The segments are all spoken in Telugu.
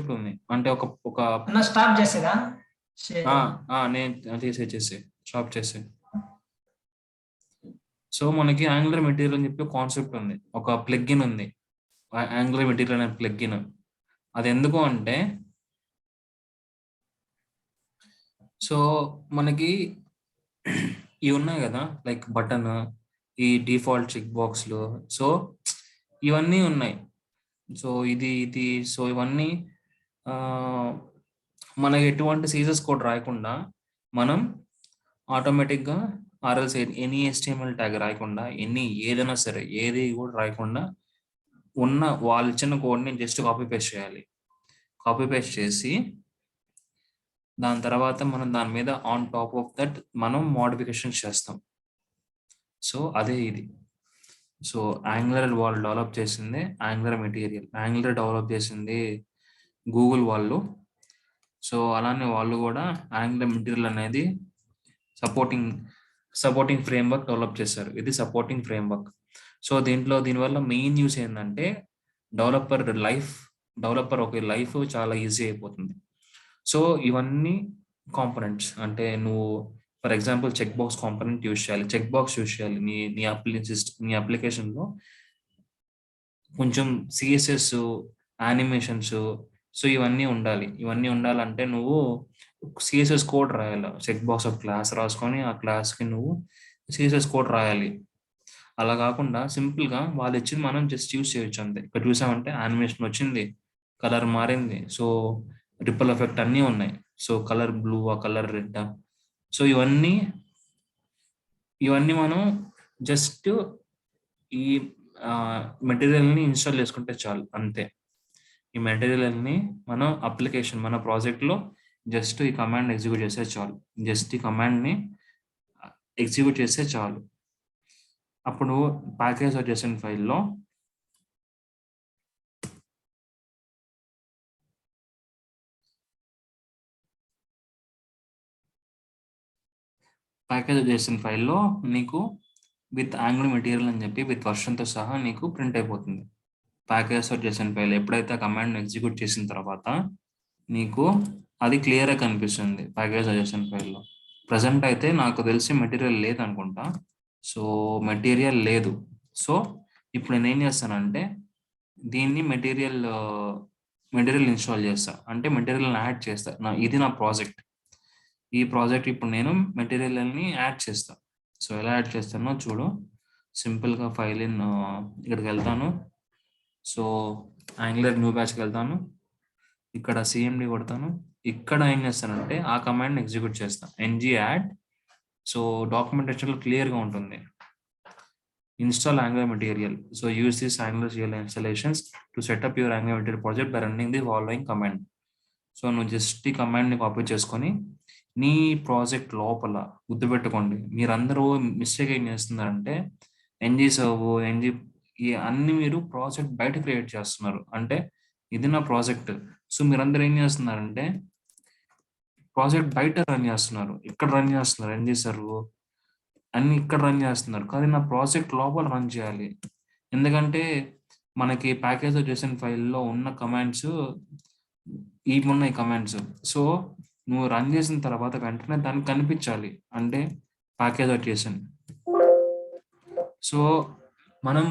కాన్సెప్ట్ ఉంది. అంటే ఒక స్టాప్ చేసేదా నేను చేసే స్టాప్ చేసే. సో మనకి యాంగులర్ మెటీరియల్ అని చెప్పి కాన్సెప్ట్ ఉంది, ఒక ప్లగ్ఇన్ ఉంది, యాంగులర్ మెటీరియల్ అనే ప్లగ్ఇన్. అది ఎందుకు అంటే సో మనకి ఇవి ఉన్నాయి కదా, లైక్ బటన్, ఈ డిఫాల్ట్ చెక్ బాక్స్లు, సో ఇవన్నీ ఉన్నాయి. సో ఇది సో ఇవన్నీ మనకి ఎటువంటి సీజెస్ కోడ్ రాయకుండా మనం ఆటోమేటిక్గా ఆర్ఎల్స్ ఎనీ HTML ట్యాగ్ రాయకుండా ఏదైనా సరే ఏది కూడా రాయకుండా ఉన్న వాళ్ళు ఇచ్చిన కోడ్ని జస్ట్ కాపీ పేస్ట్ చేయాలి. కాపీ పేస్ట్ చేసి దాని తర్వాత మనం దాని మీద ఆన్ టాప్ ఆఫ్ దట్ మనం మోడిఫికేషన్స్ చేస్తాం. సో అదే ఇది. సో యాంగులర్ వాళ్ళు డెవలప్ చేసింది యాంగులర్ మెటీరియల్, యాంగులర్ డెవలప్ చేసింది గూగుల్ వాళ్ళు. సో అలానే వాళ్ళు కూడా యాంగులర్ మెటీరియల్ అనేది సపోర్టింగ్ ఫ్రేమ్వర్క్ డెవలప్ చేశారు. ఇది సపోర్టింగ్ ఫ్రేమ్వర్క్. సో దీనివల్ల మెయిన్ యూస్ ఏంటంటే డెవలపర్ ఒక లైఫ్ చాలా ఈజీ అయిపోతుంది. సో ఇవన్నీ కాంపోనెంట్స్ అంటే నువ్వు for example check box component use చేయాలి, చెక్ బాక్స్ యూస్ చేయాలి నీ అప్లికేషన్లో. కొంచెం సిఎస్ఎస్, యానిమేషన్స్, సో ఇవన్నీ ఉండాలంటే నువ్వు సిఎస్ఎస్ కోడ్ రాయాలి. చెక్ బాక్స్ ఒక క్లాస్ రాసుకొని ఆ క్లాస్కి నువ్వు సిఎస్ఎస్ కోడ్ రాయాలి. అలా కాకుండా సింపుల్గా వాళ్ళు ఇచ్చింది మనం జస్ట్ యూస్ చేయొచ్చు అంతే. ఇక్కడ చూసామంటే యానిమేషన్ వచ్చింది, కలర్ మారింది, సో రిపల్ ఎఫెక్ట్ అన్నీ ఉన్నాయి. సో కలర్ బ్లూ, ఆ కలర్ రెడ్. సో ఇవన్నీ మనం జస్ట్ ఈ మెటీరియల్ని ఇన్స్టాల్ చేసుకుంటే చాలు అంతే. ఈ మెటీరియల్ని మనం అప్లికేషన్ మన ప్రాజెక్ట్లో జస్ట్ ఈ కమాండ్ ఎగ్జిక్యూట్ చేస్తే చాలు. జస్ట్ ఈ కమాండ్ని ఎగ్జిక్యూట్ చేస్తే చాలు. అప్పుడు ప్యాకేజ్.json ఫైల్లో నీకు విత్ యాంగులర్ మెటీరియల్ అని చెప్పి విత్ వర్షన్తో సహా నీకు ప్రింట్ అయిపోతుంది. ప్యాకేజ్.json ఫైల్ ఎప్పుడైతే కమాండ్ ఎగ్జిక్యూట్ చేసిన తర్వాత నీకు అది క్లియర్గా కనిపిస్తుంది ప్యాకేజ్.json ఫైల్లో. ప్రజెంట్ అయితే నాకు తెలిసి మెటీరియల్ లేదు అనుకుంటా. సో మెటీరియల్ లేదు. సో ఇప్పుడు నేను ఏం చేస్తానంటే దీన్ని మెటీరియల్ ఇన్స్టాల్ చేస్తా, అంటే మెటీరియల్ని యాడ్ చేస్తా. ఇది నా ప్రాజెక్ట్. ఈ ప్రాజెక్ట్ ఇప్పుడు నేను మెటీరియల్ని యాడ్ చేస్తా. సో ఎలా యాడ్ చేస్తానో చూడు. సింపుల్గా ఫైల్ ఇక్కడికి వెళ్తాను. సో యాంగులర్ న్యూ బ్యాచ్కి వెళ్తాను, ఇక్కడ సిఎండి కొడతాను. ఇక్కడ ఏం చేస్తానంటే ఆ కమాండ్ ఎగ్జిక్యూట్ చేస్తాను, ng add. సో డాక్యుమెంటేషన్లో క్లియర్గా ఉంటుంది, install angular material. So use this angular CLI installations to set up your angular material project by running the following command. So నువ్వు జస్ట్ ఈ కమాండ్ని కాపీ చేసుకొని నీ ప్రాజెక్ట్ లోపల గుర్తుపెట్టుకోండి. మీరందరూ మిస్టేక్ ఏం చేస్తున్నారంటే ng serve, ng అన్ని మీరు ప్రాజెక్ట్ బయట క్రియేట్ చేస్తున్నారు. అంటే ఇది నా ప్రాజెక్ట్, సో మీరందరూ ఏం చేస్తున్నారంటే ప్రాజెక్ట్ బయట రన్ చేస్తున్నారు, ఇక్కడ రన్ చేస్తున్నారు, ng serve అన్ని ఇక్కడ రన్ చేస్తున్నారు. కానీ నా ప్రాజెక్ట్ లోపల రన్ చేయాలి. ఎందుకంటే మనకి ప్యాకేజ్.json ఫైల్లో ఉన్న కమాండ్స్ ఇవి ఉన్నాయి కమాండ్స్. సో నువ్వు రన్ చేసిన తర్వాత వెంటనే దానికి కనిపించాలి, అంటే ప్యాకేజ్.json. సో మనం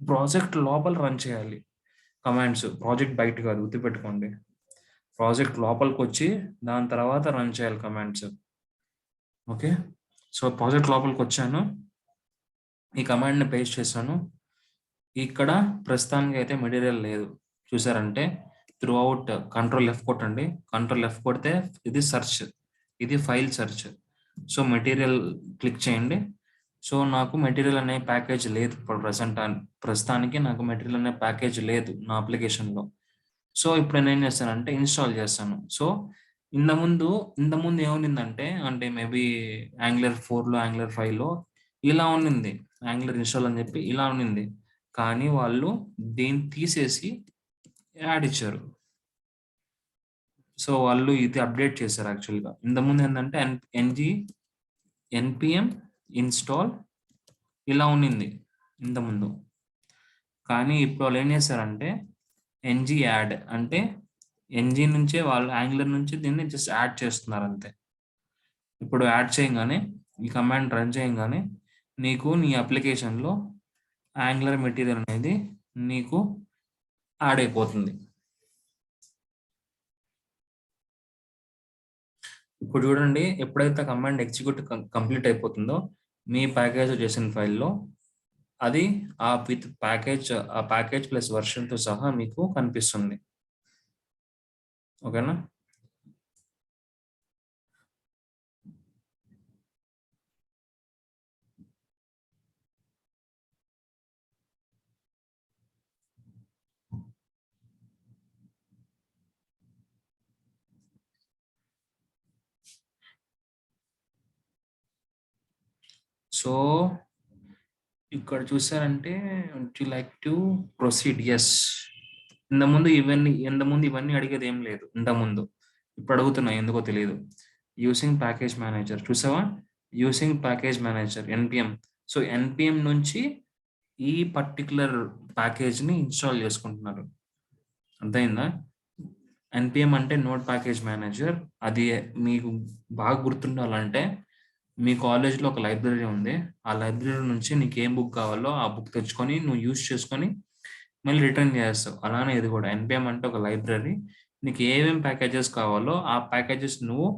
ప్రాజెక్ట్ లోపల రన్ చేయాలి కమాండ్స్, ప్రాజెక్ట్ బయట కాదు. గుర్తుపెట్టుకోండి, ప్రాజెక్ట్ లోపలికి వచ్చి దాని తర్వాత రన్ చేయాలి కమాండ్స్. ఓకే, సో ప్రాజెక్ట్ లోపలికి వచ్చాను, ఈ కమాండ్ని పేస్ట్ చేశాను. ఇక్కడ ప్రస్తుతానికి అయితే మెటీరియల్ లేదు. చూసారంటే త్రూ అవుట్ Ctrl+F కొట్టండి. Ctrl+F కొడితే ఇది సెర్చ్, ఇది file search. So material click చేయండి. సో నాకు మెటీరియల్ అనే ప్యాకేజ్ లేదు ప్రస్తుతానికి నాకు మెటీరియల్ అనే ప్యాకేజ్ లేదు నా అప్లికేషన్లో. సో ఇప్పుడు నేను ఏం చేస్తానంటే ఇన్స్టాల్ చేస్తాను. సో ఇంతకుముందు ఏముండిందంటే, అంటే మేబీ యాంగులర్ 4లో యాంగులర్ 5లో ఇలా ఉండింది, యాంగులర్ ఇన్స్టాల్ అని చెప్పి ఇలా ఉండింది. కానీ వాళ్ళు దీన్ని తీసేసి యాడ్ ఇచ్చారు. సో వాళ్ళు ఇది అప్డేట్ చేశారు యాక్చువల్గా. ఇంతకుముందు ఏంటంటే npm ఇన్స్టాల్ ఇలా ఉండింది ఇంతకుముందు. కానీ ఇప్పుడు వాళ్ళు ఏం చేశారంటే ng యాడ్, అంటే ఎన్జీ నుంచే వాళ్ళు యాంగులర్ నుంచి దీన్ని జస్ట్ యాడ్ చేస్తున్నారు అంతే. ఇప్పుడు యాడ్ చేయగానే ఈ కమాండ్ రన్ చేయగానే నీకు నీ అప్లికేషన్లో యాంగులర్ మెటీరియల్ అనేది నీకు యాడ్ అయిపోతుంది. ఇప్పుడు చూడండి, ఎప్పుడైతే కమాండ్ ఎగ్జిక్యూట్ కంప్లీట్ అయిపోతుందో మీ ప్యాకేజ్ చేసిన ఫైల్లో అది ఆ విత్ ప్యాకేజ్, ఆ ప్యాకేజ్ ప్లస్ వర్షన్తో సహా మీకు కనిపిస్తుంది. ఓకేనా? సో ఇక్కడ చూసారంటే would you like to proceed? Yes. ఇంతకుముందు ఇవన్నీ అడిగేది ఏం లేదు ఇంతకుముందు. ఇప్పుడు అడుగుతున్నా, ఎందుకో తెలియదు. యూసింగ్ ప్యాకేజ్ మేనేజర్ చూసావా? Using package manager NPM. So NPM నుంచి ఈ పర్టికులర్ ప్యాకేజ్ని ఇన్స్టాల్ చేసుకుంటున్నారు. అర్థమైందా? ఎన్పిఎం అంటే నోడ్ ప్యాకేజ్ మేనేజర్. అది మీకు బాగా గుర్తుండాలంటే మీ కాలేజ్లో ఒక లైబ్రరీ ఉంది. ఆ లైబ్రరీ నుంచి నీకు ఏం బుక్ కావాలో ఆ బుక్ తెచ్చుకొని నువ్వు యూజ్ చేసుకొని మళ్ళీ రిటర్న్ చేస్తావు. అలానే ఇది కూడా ఎన్పిఎం అంటే ఒక లైబ్రరీ. నీకు ఏమేం ప్యాకేజెస్ కావాలో ఆ ప్యాకేజెస్ నువ్వు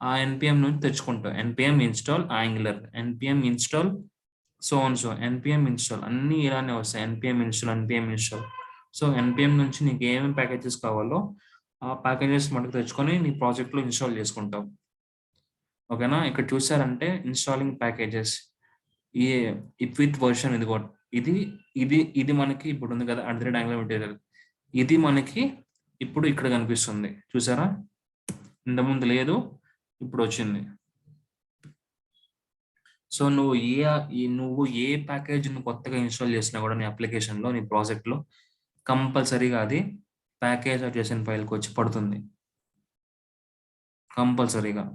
ఆ ఎన్పిఎం నుంచి తెచ్చుకుంటావు. NPM install Angular, NPM install so NPM install అన్నీ ఇలానే వస్తాయి. NPM install. సో ఎన్పిఎం నుంచి నీకు ఏమేమి ప్యాకేజెస్ కావాలో ఆ ప్యాకేజెస్ మనకు తెచ్చుకొని నీ ప్రాజెక్ట్లో ఇన్స్టాల్ చేసుకుంటావు. ఓకేనా? ఇక్కడ చూసారంటే ఇన్స్టాలింగ్ ప్యాకేజెస్ ఈ విత్ వర్షన్ ఇది ఇది ఇది మనకి ఇప్పుడు ఉంది కదా అండర్ యాంగులర్ మెటీరియల్. ఇది మనకి ఇప్పుడు ఇక్కడ కనిపిస్తుంది. చూసారా? ఇంతకుముందు లేదు, ఇప్పుడు వచ్చింది. సో నువ్వు ఏ ప్యాకేజ్ కొత్తగా ఇన్స్టాల్ చేసినా కూడా నీ అప్లికేషన్లో, నీ ప్రాజెక్ట్లో కంపల్సరీగా అది ప్యాకేజ్ చేసిన ఫైల్కి వచ్చి పడుతుంది కంపల్సరీగా.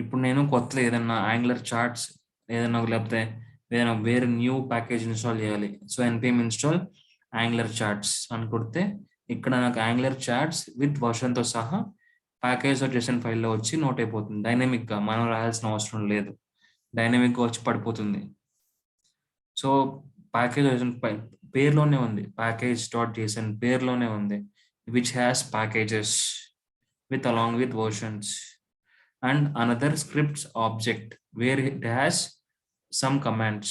ఇప్పుడు నేను కొత్తగా ఏదైనా యాంగులర్ చార్ట్స్ ఏదైనా లేకపోతే ఏదైనా వేరే న్యూ ప్యాకేజ్ ఇన్స్టాల్ చేయాలి. So NPM install angular charts అని కొడితే ఇక్కడ నాకు యాంగులర్ చార్ట్స్ విత్ వర్షన్తో సహా ప్యాకేజ్ చేసిన ఫైల్లో వచ్చి నోట్ అయిపోతుంది. డైనమిక్గా మనం రాయాల్సిన అవసరం లేదు, డైనమిక్గా వచ్చి పడిపోతుంది. సో ప్యాకేజ్ పేరులోనే ఉంది, ప్యాకేజ్ డాట్ జేసన్ పేరులోనే ఉంది, which has packages with along with versions and another scripts object where it has some commands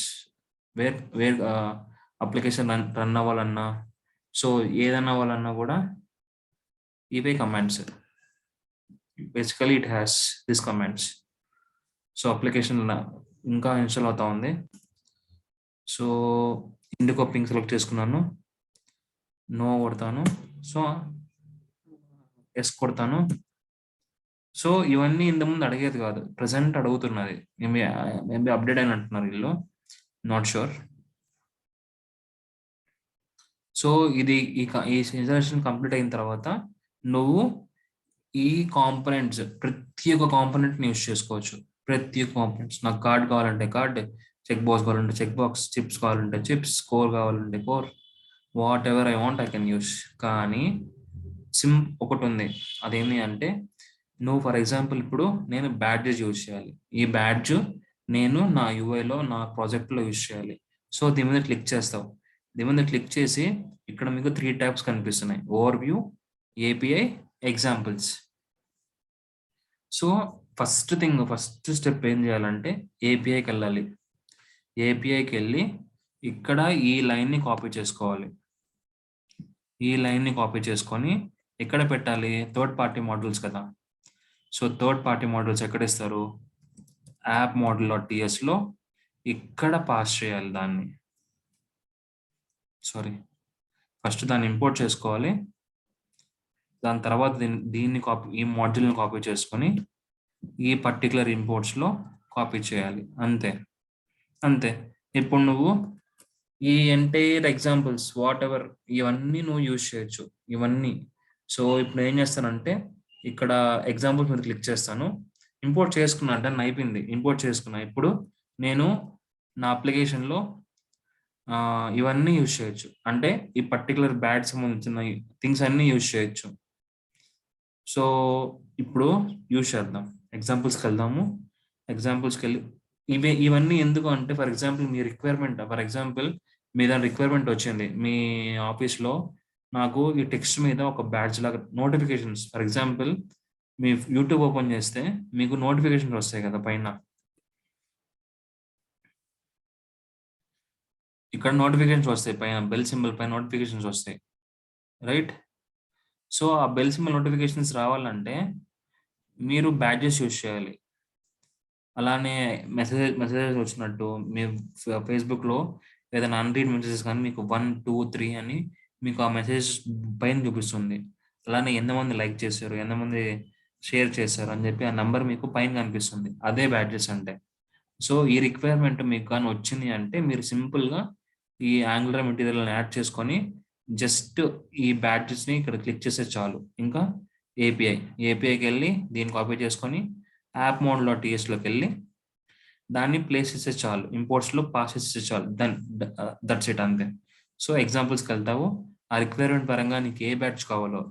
where application run అవ్వాలన్నా సో ఏదన్నా అవ్వాలన్నా కూడా ఇవే commands. Basically it has this commands. So application ఇంకా ఇన్స్టాల్ అవుతా ఉంది. సో ఇండికో పింగ్ సెలెక్ట్ చేసుకున్నాను, నో కొడతాను, సో ఎస్ కొడతాను. సో ఇవన్నీ ఇంతకుముందు అడిగేది కాదు, ప్రజెంట్ అడుగుతున్నది. మేబీ అప్డేట్ అయిన అంటున్నారు వీళ్ళు, నాట్ షూర్. సో ఇది ఈ ఇన్స్టాలేషన్ కంప్లీట్ అయిన తర్వాత నువ్వు ఈ కాంపోనెంట్స్ ప్రతి ఒక్క కాంపోనెంట్ని యూజ్ చేసుకోవచ్చు. ప్రతి ఒక్క కాంపోనెంట్స్, నాకు కార్డ్ కావాలంటే కార్డ్, చెక్ బాక్స్ కావాలంటే చెక్ బాక్స్, చిప్స్ కావాలంటే చిప్స్, కోర్ కావాలంటే core, what ever I want I can use. కానీ ఒకటి ఉంది, అదేమి అంటే నువ్వు ఫర్ ఎగ్జాంపుల్ ఇప్పుడు నేను బ్యాడ్జెస్ యూజ్ చేయాలి. ఈ బ్యాడ్జ్ నేను నా యూఐలో నా ప్రాజెక్ట్లో యూజ్ చేయాలి. సో దీని మీద క్లిక్ చేస్తావు. దీని మీద క్లిక్ చేసి ఇక్కడ మీకు 3 ట్యాబ్స్ కనిపిస్తున్నాయి, over view, API, examples. So first step ఏం చేయాలంటే ఏపీఐకి వెళ్ళాలి. ఏపీఐకి వెళ్ళి ఇక్కడ ఈ లైన్ని కాపీ చేసుకోవాలి. ఈ లైన్ని కాపీ చేసుకొని ఎక్కడ పెట్టాలి? థర్డ్ పార్టీ మాడ్యూల్స్ కదా. సో థర్డ్ పార్టీ మాడ్యూల్స్ ఎక్కడ ఇస్తారు? యాప్ module.tsలో ఇక్కడ పాస్ చేయాలి దాన్ని. ఫస్ట్ దాన్ని ఇంపోర్ట్ చేసుకోవాలి. దాని తర్వాత దీన్ని ఈ మాడ్యూల్ని కాపీ చేసుకొని ఈ పర్టికులర్ ఇంపోర్ట్స్లో కాపీ చేయాలి. అంతే. ఇప్పుడు నువ్వు ఈ ఎంటైర్ ఎగ్జాంపుల్స్ వాట్ ఎవర్ ఇవన్నీ నువ్వు యూజ్ చేయొచ్చు ఇవన్నీ. సో ఇప్పుడు ఏం చేస్తానంటే ఇక్కడ ఎగ్జాంపుల్స్ మీద క్లిక్ చేస్తాను. ఇంపోర్ట్ చేసుకున్నా అంటే అయిపోయింది, ఇంపోర్ట్ చేసుకున్నా. ఇప్పుడు నేను నా అప్లికేషన్లో ఇవన్నీ యూజ్ చేయొచ్చు. అంటే ఈ పర్టికులర్ బ్యాడ్ సంబంధించిన థింగ్స్ అన్నీ యూజ్ చేయొచ్చు. సో ఇప్పుడు యూజ్ చేద్దాం, ఎగ్జాంపుల్స్కి వెళ్దాము. ఎగ్జాంపుల్స్కి వెళ్ళి ఇవన్నీ ఎందుకు అంటే, ఫర్ ఎగ్జాంపుల్ మీ రిక్వైర్మెంట్, ఫర్ ఎగ్జాంపుల్ మీ దాని రిక్వైర్మెంట్ వచ్చింది మీ ఆఫీస్లో, నాకు ఈ టెక్స్ట్ మీద ఒక బ్యాడ్జ్ లాగా notifications, for example me YouTube open చేస్తే మీకు నోటిఫికేషన్స్ వస్తాయి కదా పైన, ఇక్కడ నోటిఫికేషన్స్ వస్తాయి, పైన బెల్ సింబల్ పైన నోటిఫికేషన్స్ వస్తాయి, రైట్? సో ఆ బెల్ సింబల్ నోటిఫికేషన్స్ రావాలంటే మీరు బ్యాడ్జెస్ యూజ్ చేయాలి. అలానే మెసేజెస్ వచ్చినట్టు మీ ఫేస్బుక్లో ఏదైనా అన్రీడ్ మెసేజెస్ కానీ మీకు 1, 2, 3 అని మీకు ఆ మెసేజ్ పైన చూపిస్తుంది. అలానే ఎంతమంది లైక్ చేశారు, ఎంతమంది షేర్ చేశారు అని చెప్పి ఆ నెంబర్ మీకు పైన కనిపిస్తుంది. అదే బ్యాడ్జెస్ అంటే. సో ఈ రిక్వైర్మెంట్ మీకు కానీ వచ్చింది అంటే మీరు సింపుల్గా ఈ యాంగులర్ మెటీరియల్ని యాడ్ చేసుకొని జస్ట్ ఈ బ్యాడ్జెస్ని ఇక్కడ క్లిక్ చేస్తే చాలు. ఇంకా ఏపీఐకి వెళ్ళి దీన్ని కాపీ చేసుకొని యాప్ మోడ్లో టీఎస్లోకి వెళ్ళి దాన్ని ప్లేస్ చేస్తే చాలు, ఇంపోర్ట్స్లో పాస్ చేస్తే చాలు, దట్స్ ఇట్, అంతే. సో ఎగ్జాంపుల్స్కి వెళ్తావు, ఆ రిక్వైర్మెంట్ పరంగా నీకు ఏ బ్యాడ్జ్ కావాలో,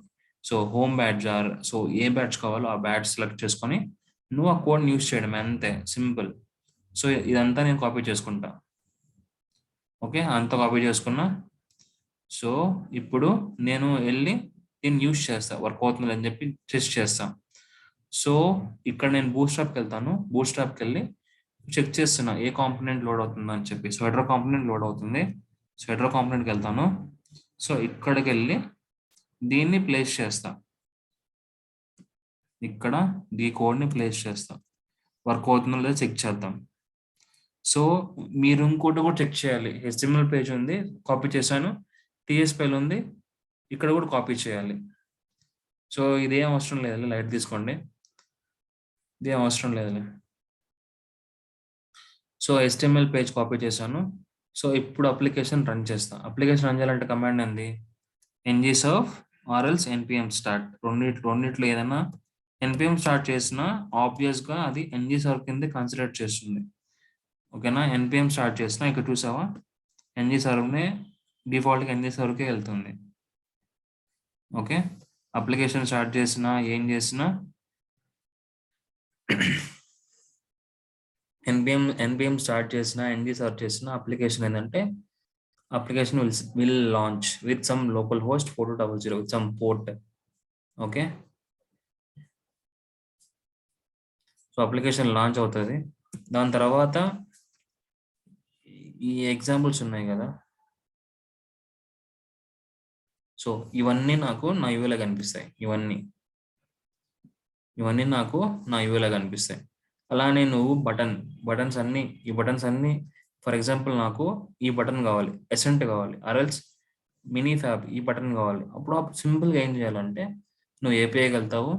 so home badge or so ఏ బ్యాడ్జ్ కావాలో ఆ బ్యాడ్జ్ సెలెక్ట్ చేసుకొని నువ్వు ఆ కోడ్ని యూజ్ చేయడం, అంతే, సింపుల్. సో ఇదంతా నేను కాపీ చేసుకుంటా. ఓకే, అంతా కాపీ చేసుకున్నా. సో ఇప్పుడు నేను వెళ్ళి దీన్ని యూజ్ చేస్తా, వర్క్ అవుతుంది అని చెప్పి టెస్ట్ చేస్తా. సో ఇక్కడ నేను బూట్స్ట్రాప్కి వెళ్తాను, బూట్స్ట్రాప్కి వెళ్ళి చెక్ చేస్తున్నా ఏ కాంపోనెంట్ లోడ్ అవుతుంది అని చెప్పి. సో హెడర్ కాంపోనెంట్ లోడ్ అవుతుంది, సో హెడర్ కాంపోనెంట్కి వెళ్తాను. సో ఇక్కడికి వెళ్ళి దీన్ని ప్లేస్ చేస్తా, ఇక్కడ ఈ కోడ్ని ప్లేస్ చేస్తా, వర్క్ అవుతుందో లేదో చెక్ చేద్దాం. సో మీరు ఇంకోటి కూడా చెక్ చేయాలి, HTML పేజ్ ఉంది, కాపీ చేశాను, టీఎస్ ఫైల్ ఉంది, ఇక్కడ కూడా కాపీ చేయాలి. సో ఇదేం అవసరం లేదు, లైట్ తీసుకోండి, ఇదేం అవసరం లేదులే. సో HTML పేజ్ కాపీ చేశాను. సో ఇప్పుడు అప్లికేషన్ రన్ చేస్తా. అప్లికేషన్ రన్ చేయాలంటే కమాండ్ ఏంది, ngserve ఆర్ఎల్స్ npm స్టార్ట్. రెండిట్లో ఏదైనా npm స్టార్ట్ చేసినా ఆబ్వియస్గా అది ngserve కింద కన్సిడర్ చేస్తుంది. ఓకేనా, npm స్టార్ట్ చేసినా ఇక్కడ చూసావా ngserve డిఫాల్ట్గా ngserveకే వెళ్తుంది. ఓకే, అప్లికేషన్ స్టార్ట్ చేసినా ఏం చేసినా npm స్టార్ట్ చేసినా ngserve చేసినా అప్లికేషన్ ఏంటంటే application will launch with some localhost 4200 with some port. Okay, so application launch అవుతుంది. దాని తర్వాత ఈ ఎగ్జాంపుల్స్ ఉన్నాయి కదా, సో ఇవన్నీ నాకు నా యూఏలో కనిపిస్తాయి, ఇవన్నీ నాకు నా యూఏలో కనిపిస్తాయి. అలానే నువ్వు బటన్స్ అన్ని, ఈ బటన్స్ అన్ని, ఫర్ ఎగ్జాంపుల్ నాకు ఈ బటన్ కావాలి, ఎసెంట్ కావాలి, ఆర్ఎల్స్ మినీ ఫ్యాబ్ ఈ బటన్ కావాలి. అప్పుడు సింపుల్గా ఏం చేయాలంటే నువ్వు ఏపీఐకి వెళ్తావు,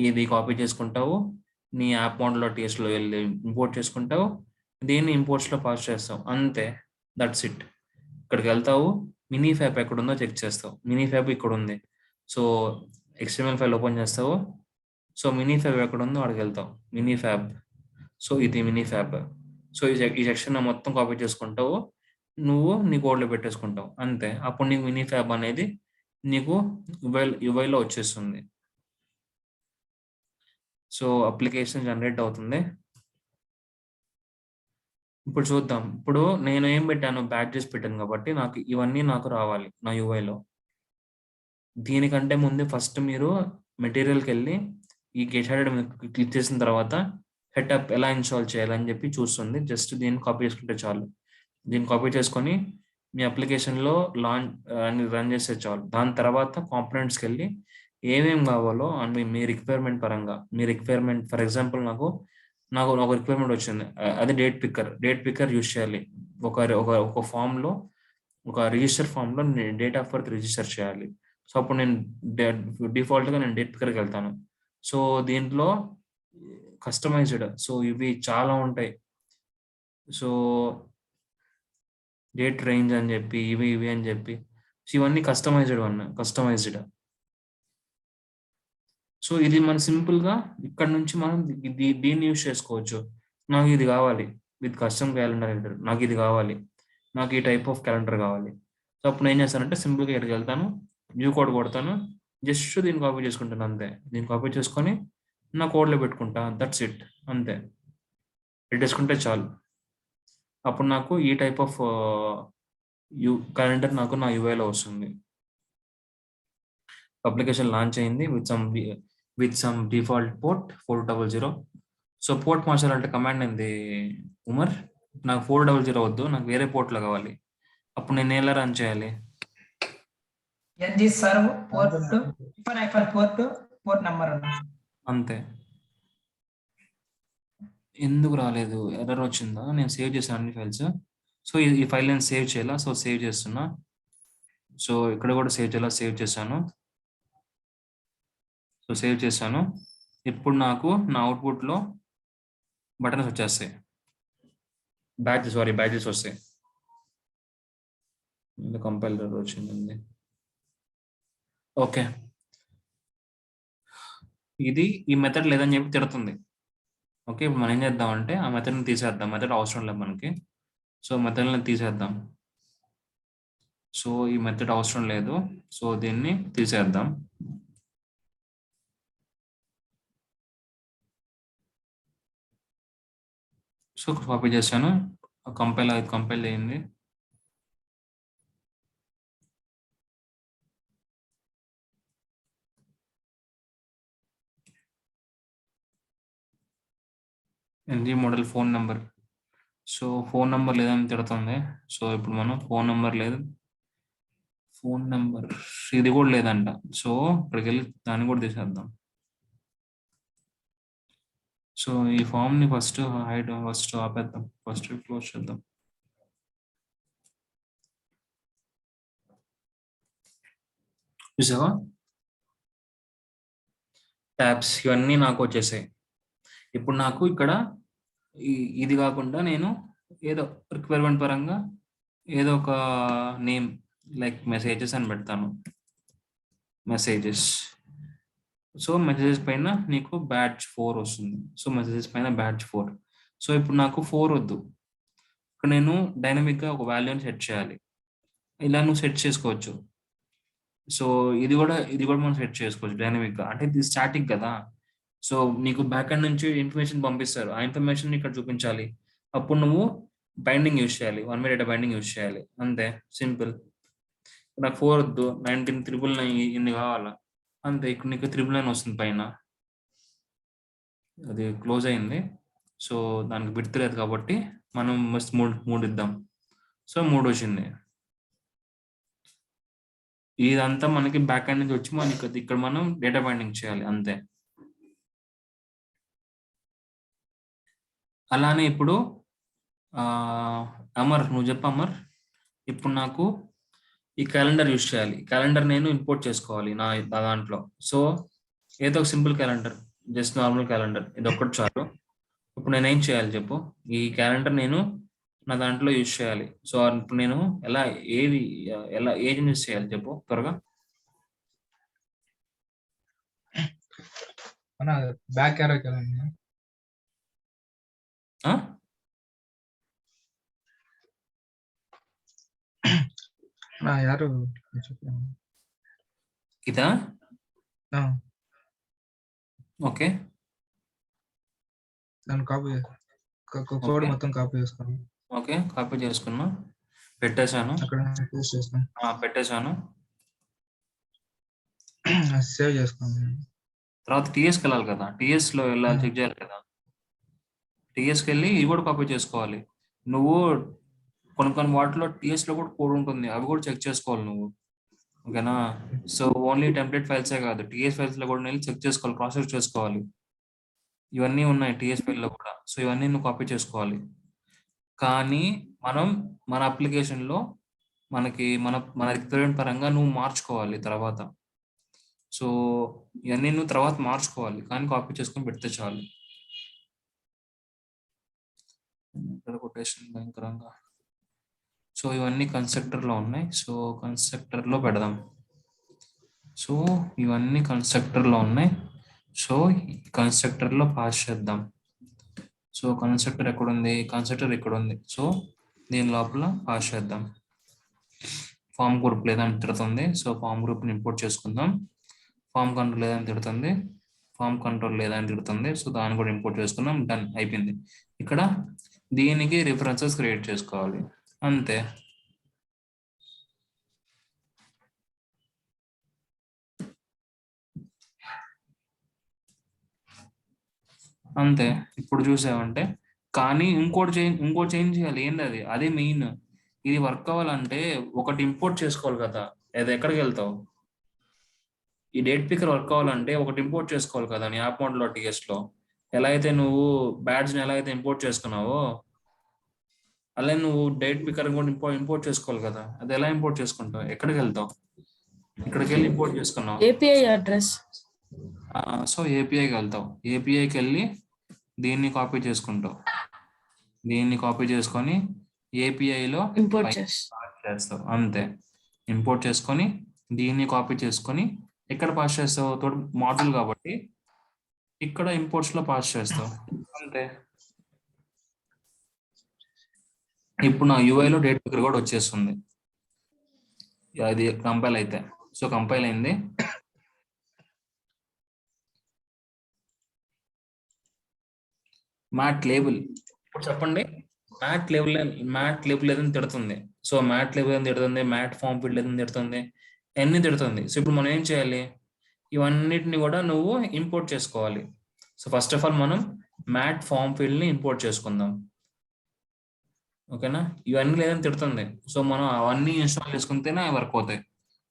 ఇది కాపీ చేసుకుంటావు, నీ యాప్ మోడ్లో టీఎస్లో వెళ్ళి ఇంపోర్ట్ చేసుకుంటావు, దీన్ని ఇంపోర్ట్స్లో పాస్ చేస్తావు, అంతే, దట్స్ ఇట్. ఇక్కడికి వెళ్తావు, మినీ ఫ్యాబ్ ఎక్కడుందో చెక్ చేస్తావు, మినీ ఫ్యాబ్ ఇక్కడ ఉంది. సో XML ఫైల్ ఓపెన్ చేస్తావు, సో మినీ ఫ్యాబ్ ఎక్కడ ఉందో అక్కడికి వెళ్తావు, మినీ ఫ్యాబ్. సో ఇది మినీ ఫ్యాబ్. సో ఈ సెక్షన్ మొత్తం కాపీ చేసుకుంటావు, నువ్వు నీ కోడ్లో పెట్టేసుకుంటావు, అంతే. అప్పుడు నీకు మినీ ఫ్యాబ్ అనేది నీకు యువైలో వచ్చేస్తుంది. సో అప్లికేషన్ జనరేట్ అవుతుంది. ఇప్పుడు చూద్దాం. ఇప్పుడు నేను ఏం పెట్టాను, బ్యాడ్జెస్ పెట్టాను కాబట్టి నాకు ఇవన్నీ నాకు రావాలి నా యూఐలో. దీనికంటే ముందు ఫస్ట్ మీరు మెటీరియల్కి వెళ్ళి ఈ గెట్ హెడెడ్ క్లిక్ చేసిన తర్వాత హెటప్ ఎలా ఇన్స్టాల్ చేయాలని చెప్పి చూస్తుంది. జస్ట్ దీన్ని కాపీ చేసుకుంటే చాలు. దీన్ని కాపీ చేసుకొని మీ అప్లికేషన్లో రన్ చేస్తే చాలు. దాని తర్వాత కాంపోనెంట్స్కి వెళ్ళి ఏమేమి కావాలో అండ్ మీ రిక్వైర్మెంట్ పరంగా, మీ రిక్వైర్మెంట్ ఫర్ ఎగ్జాంపుల్ నాకు ఒక రిక్వైర్మెంట్ వచ్చింది, అది డేట్ పిక్కర్ యూజ్ చేయాలి. ఒక ఫామ్లో, ఒక రిజిస్టర్ ఫామ్లో డేట్ ఆఫ్ బర్త్ రిజిస్టర్ చేయాలి. సో అప్పుడు నేను డిఫాల్ట్గా నేను డేట్ పిక్కర్కి వెళ్తాను. సో దీంట్లో కస్టమైజ్డ్, సో ఇవి చాలా ఉంటాయి. సో డేట్ రేంజ్ అని చెప్పి ఇవి అని చెప్పి, సో ఇవన్నీ కస్టమైజ్డ్. సో ఇది మనం సింపుల్గా ఇక్కడ నుంచి మనం దీన్ని యూజ్ చేసుకోవచ్చు. నాకు ఇది కావాలి విత్ కస్టమ్ క్యాలెండర్ ఎడిటర్, నాకు ఇది కావాలి, నాకు ఈ టైప్ ఆఫ్ క్యాలెండర్ కావాలి. సో అప్పుడు ఏం చేస్తానంటే సింపుల్గా ఇక్కడికి వెళ్తాను, న్యూ కోడ్ కొడతాను, జస్ట్ దీన్ని కాపీ చేసుకుంటాను అంతే. దీన్ని కాపీ చేసుకొని నా కోడ్లో పెట్టుకుంటా, దట్స్ ఇట్, అంతే. పెట్టేసుకుంటే చాలు. అప్పుడు నాకు ఈ టైప్ ఆఫ్ క్యాలెండర్ నాకు నా యూఐలో వస్తుంది. అప్లికేషన్ లాంచ్ అయింది with some default port 400. So port మార్చాలంటే కమాండ్ ఏంది ఉమర్? నాకు 400 వద్దు, నాకు వేరే పోర్ట్లో కావాలి. అప్పుడు నేను ఎలా రన్ చేయాలి? ng serve port number అంతే. ఎందుకు రాలేదు? ఎర్రర్ వచ్చిందా? నేను సేవ్ చేశాను అన్ని ఫైల్స్. సో ఈ ఫైల్ నేను సేవ్ చేయాలా? సో సేవ్ చేస్తున్నా. సో ఇక్కడ కూడా సేవ్ చేయాలా? సేవ్ చేశాను. సో సేవ్ చేశాను. ఇప్పుడు నాకు నా అవుట్పుట్లో బటన్స్ వచ్చేస్తాయి, బ్యాచెస్ వస్తాయి. కంపైలర్ వచ్చిందండి. ఓకే, ఇది ఈ మెథడ్ లేదని చెప్పి తిడుతుంది. ఓకే, ఇప్పుడు మనం ఏం చేద్దామంటే ఆ మెథడ్ని తీసేద్దాం. మెథడ్ అవసరం లేదు మనకి. సో మెథడ్ని తీసేద్దాం. సో ఈ మెథడ్ అవసరం లేదు, సో దీన్ని తీసేద్దాం. సో కాపీ చేశాను, కంపైల్ అయింది. NG model phone number. So phone number లేదని తిడుతుంది. సో ఇప్పుడు మనం ఫోన్ నెంబర్ లేదు, ఫోన్ నెంబర్ ఇది కూడా లేదంట. సో ఇక్కడికి వెళ్ళి దాన్ని కూడా తీసేద్దాం. సో ఈ ఫామ్ ని ఫస్ట్ ఆపేద్దాం, ఫస్ట్ క్లోజ్ చేద్దాం. చూసావా, ట్యాబ్స్ ఇవన్నీ నాకు వచ్చేసాయి. ఇప్పుడు నాకు ఇక్కడ ఇది కాకుండా నేను ఏదో రిక్వైర్మెంట్ పరంగా ఏదో ఒక నేమ్ లైక్ మెసేజెస్ అని పెడతాను, మెసేజెస్. సో మెసేజెస్ పైన నీకు బ్యాచ్ 4 వస్తుంది. సో మెసేజెస్ పైన బ్యాచ్ 4. సో ఇప్పుడు నాకు 4 వద్దు, ఇక్కడ నేను డైనమిక్గా ఒక వాల్యూని సెట్ చేయాలి. ఇలా నువ్వు సెట్ చేసుకోవచ్చు. సో ఇది కూడా మనం సెట్ చేసుకోవచ్చు డైనమిక్గా. అంటే ఇది స్టాటిక్ కదా. సో నీకు బ్యాక్ ఎండ్ నుంచి ఇన్ఫర్మేషన్ పంపిస్తారు, ఆ ఇన్ఫర్మేషన్ ఇక్కడ చూపించాలి. అప్పుడు నువ్వు బైండింగ్ యూజ్ చేయాలి, 1 వే డేటా బైండింగ్ యూజ్ చేయాలి, అంతే, సింపుల్. నాకు 4 వద్దు, 19,999 ఇన్ని కావాలా, అంతే. ఇక్కడ నీకు 999 వస్తుంది పైన. అది క్లోజ్ అయింది. సో దానికి బిడ్తలేదు కాబట్టి మనం మస్ట్ 3 ఇద్దాం. సో 3 వచ్చింది. ఇదంతా మనకి బ్యాక్ ఎండ్ నుంచి వచ్చి మనకి ఇక్కడ మనం డేటా బైండింగ్ చేయాలి, అంతే. అలానే ఇప్పుడు అమర్, నువ్వు చెప్పు అమర్. ఇప్పుడు నాకు ఈ క్యాలెండర్ యూజ్ చేయాలి. క్యాలెండర్ నేను ఇంపోర్ట్ చేసుకోవాలి నా దాంట్లో. సో ఏదో ఒక simple calendar, just normal calendar, ఇది ఒక్కటి చాలు. ఇప్పుడు నేను ఏం చేయాలి చెప్పు? ఈ క్యాలెండర్ నేను నా దాంట్లో యూజ్ చేయాలి. సో ఇప్పుడు నేను ఏది యూజ్ చేయాలి చెప్పు త్వరగా. బ్యాక్ యారో ಯಾರು ఇదా? ఓకే, దాన్ని కాపీ కోడ్ మొత్తం కాపీ చేసుకున్నాను. ఓకే, కాపీ చేసుకున్నా, పెట్టేశాను, అక్కడ పేస్ట్ చేస్తాను, పెట్టేశాను. సేవ్ చేసుకున్నాను. తర్వాత టీఎస్కి వెళ్ళాలి కదా, టీఎస్లో వెళ్ళాలి, చెక్ చేయాలి కదా. టీఎస్కి వెళ్ళి ఇవి కూడా కాపీ చేసుకోవాలి. నువ్వు కొన్ని వాటిలో టీఎస్లో కూడా కోడ్ ఉంటుంది, అవి కూడా చెక్ చేసుకోవాలి నువ్వు, ఓకేనా? సో ఓన్లీ టెంప్లెట్ ఫైల్సే కాదు, టీఎస్ ఫైల్స్లో కూడా వెళ్ళి చెక్ చేసుకోవాలి, క్రాస్ చెక్ చేసుకోవాలి. ఇవన్నీ ఉన్నాయి టీఎస్ ఫైల్లో కూడా. సో ఇవన్నీ నువ్వు కాపీ చేసుకోవాలి. కానీ మన అప్లికేషన్లో మనకి మన రిక్వైర్మెంట్ పరంగా నువ్వు మార్చుకోవాలి తర్వాత. సో ఇవన్నీ నువ్వు తర్వాత మార్చుకోవాలి, కానీ కాపీ చేసుకొని పెడితే చాలు. కొటేషన్ భయంకరంగా. సో ఇవన్నీ కన్స్ట్రక్టర్లో ఉన్నాయి. సో కన్స్ట్రక్టర్లో పెడదాం. సో ఇవన్నీ కన్స్ట్రక్టర్లో ఉన్నాయి. సో కన్స్ట్రక్టర్లో పాస్ చేద్దాం. సో కన్స్ట్రక్టర్ ఎక్కడుంది? కన్స్ట్రక్టర్ ఇక్కడ ఉంది. సో దీని లోపల పాస్ చేద్దాం. ఫామ్ గ్రూప్ లేదని తిడుతుంది. సో ఫామ్ గ్రూప్ని ఇంపోర్ట్ చేసుకుందాం. ఫామ్ కంట్రోల్ లేదని తిడుతుంది, ఫామ్ కంట్రోల్ లేదని తిడుతుంది. సో దాన్ని కూడా ఇంపోర్ట్ చేసుకున్నాం, డన్ అయిపోయింది. ఇక్కడ దీనికి రిఫరెన్సెస్ క్రియేట్ చేసుకోవాలి అంతే. అంతే. ఇప్పుడు చూసామంటే కానీ ఇంకోటి చేంజ్ చేయాలి. ఏంది అది? అదే మెయిన్. ఇది వర్క్ అవ్వాలంటే ఒకటి ఇంపోర్ట్ చేసుకోవాలి కదా. అది ఎక్కడికి వెళ్తావు? ఈ డేట్ పికర్ వర్క్ అవ్వాలంటే ఒకటి ఇంపోర్ట్ చేసుకోవాలి కదా నీ యాప్ మోడ్లో టీఎస్లో. ఎలా అయితే నువ్వు బ్యాడ్జ్ని ఎలా అయితే ఇంపోర్ట్ చేసుకున్నావో అలాగే నువ్వు డేట్ పికర్ కూడా ఇంపోర్ట్ చేసుకోవాలి కదా. అది ఎలా ఇంపోర్ట్ చేసుకుంటావు? ఎక్కడికి వెళ్తావు? ఇక్కడికి వెళ్ళి ఇంపోర్ట్ చేసుకున్నావు. API address. సో ఏపీఐకి వెళ్తావు. ఏపీఐకి వెళ్ళి దీన్ని కాపీ చేసుకుంటావు. దీన్ని కాపీ చేసుకొని ఏపీఐలో ఇంపోర్ట్ చేస్తావు అంతే. ఇంపోర్ట్ చేసుకొని దీన్ని కాపీ చేసుకొని ఎక్కడ పాస్ చేస్తావు? తోడు మాడ్యూల్ కాబట్టి ఇక్కడ ఇంపోర్ట్స్ లో పాస్ చేస్తావు అంతే. ఇప్పుడు నా యూఐలో డేట్ పికర్ కూడా వచ్చేస్తుంది. అది కంపైల్ అయితే. సో కంపైల్ అయింది. Mat label. ఇప్పుడు చెప్పండి. మ్యాట్ లేబుల్ ఏదని తిడుతుంది. సో మ్యాట్ లేబుల్ ఏదని తిడుతుంది, మ్యాట్ ఫామ్ ఫీల్డ్ ఏదని తిడుతుంది, అన్ని తిడుతుంది. సో ఇప్పుడు మనం ఏం చేయాలి? ఇవన్నిటిని కూడా నువ్వు ఇంపోర్ట్ చేసుకోవాలి. సో ఫస్ట్ ఆఫ్ ఆల్ మనం మ్యాట్ ఫామ్ ఫీల్డ్ ని ఇంపోర్ట్ చేసుకుందాం. ఓకేనా? ఇవన్నీ లేదని తిడుతుంది. సో మనం అవన్నీ ఇన్స్టాల్ చేసుకుంటేనే అవి వర్క్ అవుతాయి.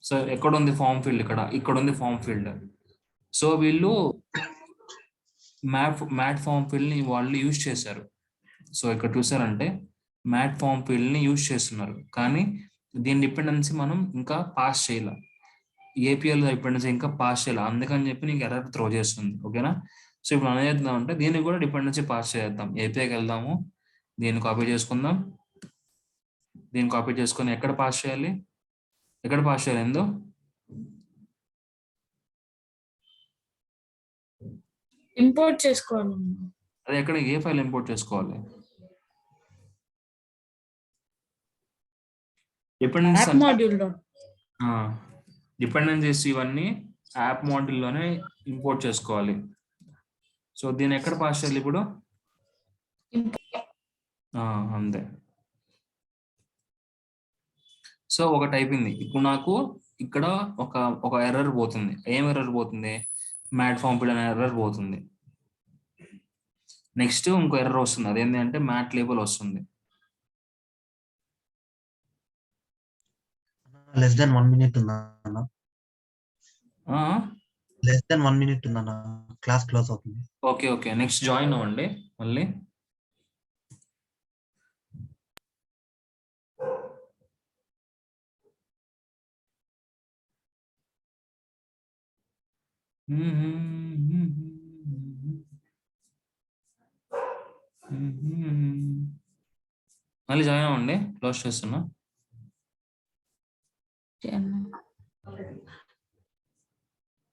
సో ఎక్కడ ఉంది ఫామ్ ఫీల్డ్? ఇక్కడ ఉంది ఫామ్ ఫీల్డ్. సో వీళ్ళు మ్యాట్ ఫామ్ ఫీల్డ్ ని వాళ్ళు యూజ్ చేశారు. సో ఇక్కడ చూసారంటే మ్యాట్ ఫామ్ ఫీల్డ్ ని యూజ్ చేస్తున్నారు, కానీ దీని డిపెండెన్సీ మనం ఇంకా పాస్ చేయాల. ఏపీఎల్ డిపెండెన్సీ ఇంకా పాస్ చేయాలి. అందుకని చెప్పి నీకు ఎర్రర్ త్రో చేస్తుంది. ఓకేనా? సో ఇప్పుడు మనం ఏం చేద్దాం అంటే దీనికి కూడా డిపెండెన్సీ పాస్ చేద్దాం. ఏపీఐకి వెళ్దాము, దీన్ని కాపీ చేసుకుందాం. దీన్ని కాపీ చేసుకొని ఎక్కడ పాస్ చేయాలి? ఏందో ఇంపోర్ట్ చేసుకోవాలి. అదే ఎక్కడ ఏ ఫైల్ ఇంపోర్ట్ చేసుకోవాలి? డిపెండెన్సీస్ ఇవన్నీ యాప్ మాడ్యూల్లోనే ఇంపోర్ట్ చేసుకోవాలి. సో దీన్ని ఎక్కడ పాస్ చేయాలి ఇప్పుడు? అంతే. సో ఒకటి అయిపోయింది. ఇప్పుడు నాకు ఇక్కడ ఒక ఎర్రర్ పోతుంది. ఏం ఎర్రర్ పోతుంది? మ్యాట్ ఫామ్ ఫీల్డ్ అనే ఎర్రర్ పోతుంది. నెక్స్ట్ ఇంకో ఎర్రర్ వస్తుంది. అదేంటి అంటే మ్యాట్ లేబుల్ వస్తుంది. లెస్ దెన్ 1 minute ఉందా? లెస్ దెన్ 1 minute ఉందన్న, క్లాస్ క్లోజ్ అవుతుంది. ఓకే నెక్స్ట్ జాయిన్ అవ్వండి మళ్ళీ. మళ్ళీ జాయిన్ అవ్వండి. క్లోజ్ చేస్తున్నా.